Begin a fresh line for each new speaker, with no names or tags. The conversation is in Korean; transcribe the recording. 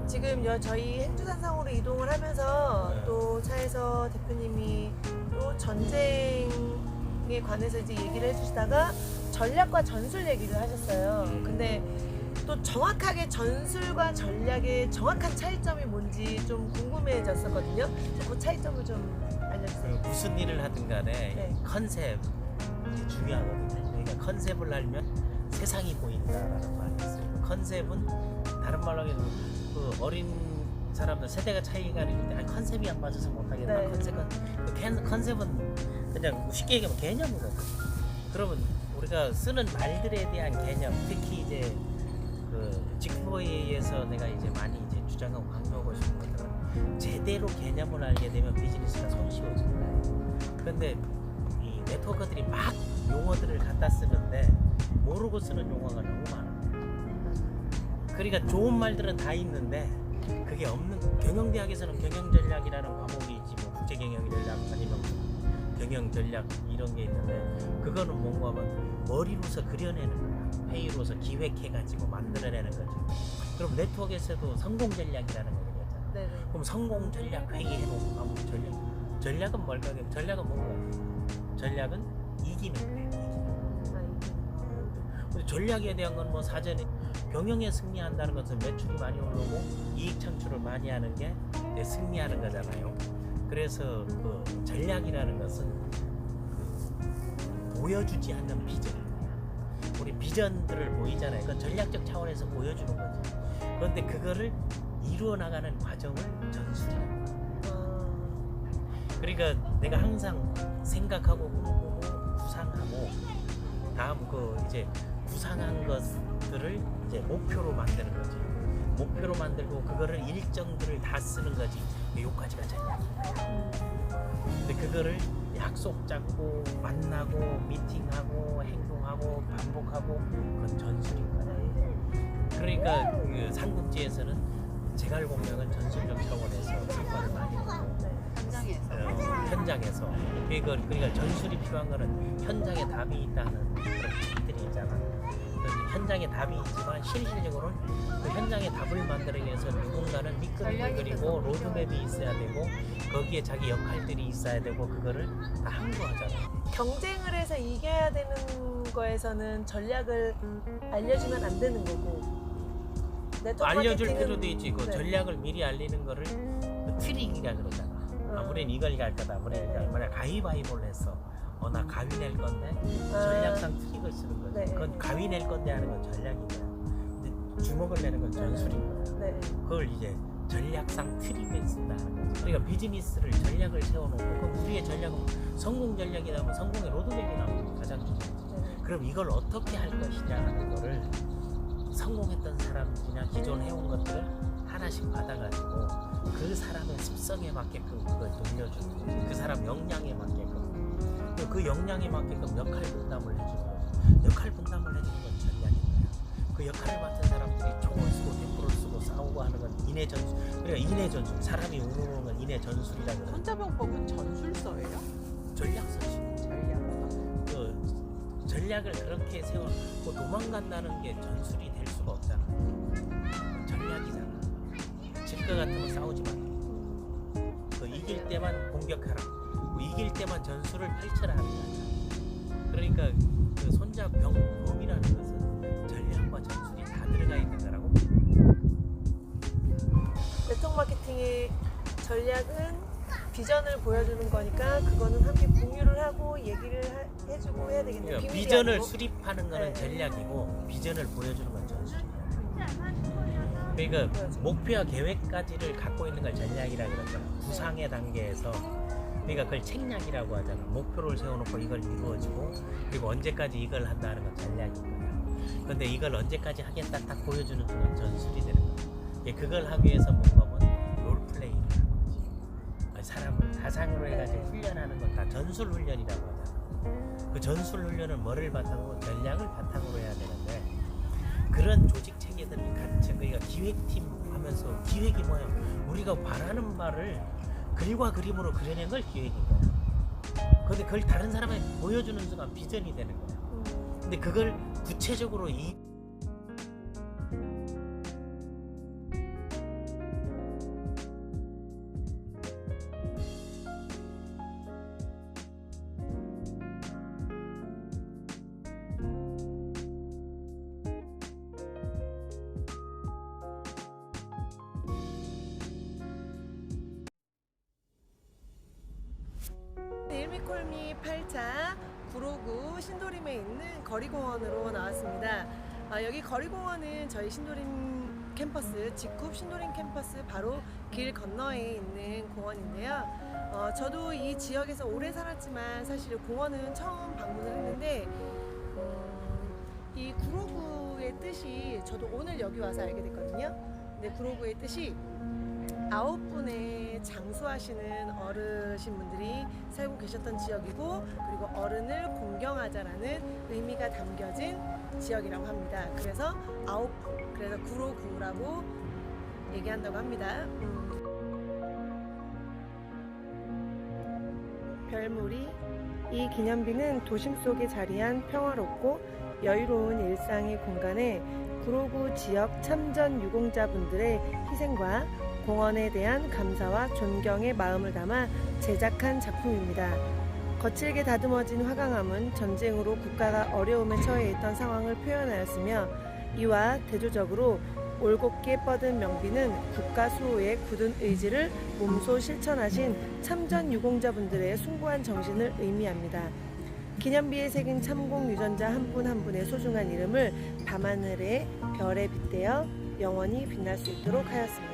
지금 저희 행주산상으로 이동을 하면서 또 차에서 대표님이 또 전쟁에 관해서 이제 얘기를 해주시다가 전략과 전술 얘기를 하셨어요. 근데 또 정확하게 전술과 전략의 정확한 차이점이 뭔지 좀 궁금해졌었거든요. 그 차이점을 좀 알려주세요.
무슨 일을 하든 간에
네.
컨셉이 중요하거든요. 그러니까 컨셉을 알면 세상이 보인다라는 말이 있어요. 컨셉은 다른 말로 하면 그 어린 사람들 세대가 차이가 있을 때 컨셉이 안 맞아서 못하겠다.
네.
컨셉은 그냥 쉽게 얘기하면 개념이거든요. 그러면 우리가 쓰는 말들에 대한 개념, 특히 이제 그 직보에 의해서 내가 이제 많이 이제 주장하고 강조하고 싶은 것들은 제대로 개념을 알게 되면 비즈니스가 손쉬워집니다. 그런데 이 네트워커들이 막 용어들을 갖다 쓰는데 모르고 쓰는 용어가 너무 많아요. 그러니까 좋은 말들은 다 있는데 그게 없는, 경영대학에서는 경영전략이라는 과목이 있지, 뭐 국제경영전략 아니면 경영전략 이런 게 있는데 그거는 뭔가 하면 머리로서 그려내는 거야. 회의로서 기획해가지고 만들어내는 거지. 그럼 네트워크에서도 성공전략이라는 거 있잖아.
네네.
그럼 성공전략 회의해놓고 가면 전략은 뭘까? 전략은 뭔가? 전략은 이기는 거예요. 근데 전략에 대한 건 뭐 사전에 경영에 승리한다는 것은 매출이 많이 오르고 이익 창출을 많이 하는 게 승리하는 거잖아요. 그래서 그 전략이라는 것은 그 보여주지 않는 비전. 우리 비전들을 보이잖아요. 그건 전략적 차원에서 보여주는 거지. 그런데 그거를 이루어 나가는 과정을 전술이라는 거예요. 그러니까 내가 항상 생각하고 꿈꾸고 구상하고 다음 그 이제 구상한 것들을 이제 목표로 만드는 거지. 목표로 만들고 그거를 일정들을 다 쓰는 거지. 요까지가 전략이야. 근데 그거를 약속 잡고 만나고 미팅하고 행동하고 반복하고 그건 전술인 거야. 그러니까 그 삼국지에서는 제갈공명은 전술적 차원에서 성과를 많이 내고 현장에서 그러니까 전술이 필요한 거는 현장에 답이 있다는 그런 책들이 있잖아. 현장에 답이 있지만 실질적으로는 그 현장에 답을 만들기 위해서 누군가는 미끄럼을 그리고 로드맵이 있어야 되고 거기에 자기 역할들이 있어야 되고 그거를 다 항구하잖아.
경쟁을 해서 이겨야 되는 거에서는 전략을 알려주면 안 되는 거고
알려줄
마케팅은-
필요도 있지. 그
네.
전략을 미리 알리는 거를 그 트릭이라 그러잖아. 우린 이걸 갈 거다. 만약 가위바위보를 했어. 나 가위 낼 건데 전략상 트릭을 쓰는 거지.
네.
그건 가위 낼 건데 하는 건 전략인 거야. 근데 주먹을 내는 건 전술인 거야.
네.
그걸 이제 전략상 트릭을 쓴다는 거지. 그러니까 비즈니스를 전략을 세워놓고 그럼 우리의 전략은 성공 전략이라면 성공의 로드맵이 나오는 가장 중요하지.
네.
그럼 이걸 어떻게 할 것이냐 하는 거를 성공했던 사람이나 기존 해온 것들을 하나씩 받아가지고 그 사람의 습성에 맞게끔 그걸 돌려주는 거지. 그 사람 역량에 맞게끔. 그 역량에 맞게끔 역할 분담을 해주는 거지. 역할 분담을 해주는 건 전략인 거야. 그 역할을 맡은 사람들이 총을 쓰고 대포를 쓰고 싸우고 하는 건 인해 전술. 그러니까 인해 전술. 사람이 우르르는 건 인해 전술이라 그래.
손자병법은 전술서예요?
전략서지.
전략서.
그 전략을 그렇게 세워 도망간다는 게 전술이 될 수가 없잖아. 전략이잖아. 것 같으면 싸우지 마. 그 이길 때만 공격하라. 뭐 이길 때만 전술을 펼쳐라 하는 거야. 그러니까 그 손자병범이라는 것은 전략과 전술이 다 들어가 있는 거라고.
네트워크 마케팅의 전략은 비전을 보여주는 거니까 그거는 함께 공유를 하고 얘기를 해주고 해야 되겠네요.
그러니까
비밀이
비전을
아니고.
수립하는 거는
네.
전략이고 비전을 보여주는 건 전술이야. 그러니까
맞아.
목표와 계획까지를 갖고 있는 걸 전략이라 그러잖아. 구상의 단계에서. 그러니까 그걸 책략이라고 하잖아. 목표를 세워놓고 이걸 이루어지고 그리고 언제까지 이걸 한다는 건 전략인 거야. 근데 이걸 언제까지 하겠다 딱 보여주는 건 전술이 되는 거야. 그걸 하기 위해서 뭔가 롤플레이라는 거지. 사람을 가상으로 해가지고 훈련하는 건 다 전술 훈련이라고 하잖아. 그 전술 훈련은 뭐를 바탕으로 전략을 바탕으로 해야 되는데 그런 조직 체계들이 같이 그러니까 기획팀 하면서 기획이 뭐야? 우리가 바라는 바를 글과 그림으로 그려낸 걸 기획인 거야. 근데 그걸 다른 사람에게 보여주는 순간 비전이 되는 거야. 근데 그걸 구체적으로 이
일미콜미 8차 959 신도림에 있는 거리공원으로 나왔습니다. 여기 거리공원은 저희 신도림 캠퍼스, 직굽 신도림 캠퍼스 바로 길 건너에 있는 공원인데요. 저도 이 지역에서 오래 살았지만 사실 공원은 처음 방문을 했는데 이 959의 뜻이 저도 오늘 여기 와서 알게 됐거든요. 근데 959의 뜻이 9분의 장수하시는 어르신분들이 살고 계셨던 지역이고 그리고 어른을 공경하자라는 의미가 담겨진 지역이라고 합니다. 그래서 9분, 그래서 959라고 얘기한다고 합니다. 별무리 이 기념비는 도심 속에 자리한 평화롭고 여유로운 일상의 공간에 959 지역 참전 유공자분들의 희생과 공원에 대한 감사와 존경의 마음을 담아 제작한 작품입니다. 거칠게 다듬어진 화강암은 전쟁으로 국가가 어려움에 처해 있던 상황을 표현하였으며 이와 대조적으로 올곧게 뻗은 명비는 국가 수호의 굳은 의지를 몸소 실천하신 참전 유공자분들의 숭고한 정신을 의미합니다. 기념비에 새긴 참공 유전자 한 분 한 분의 소중한 이름을 밤하늘의 별에 빗대어 영원히 빛날 수 있도록 하였습니다.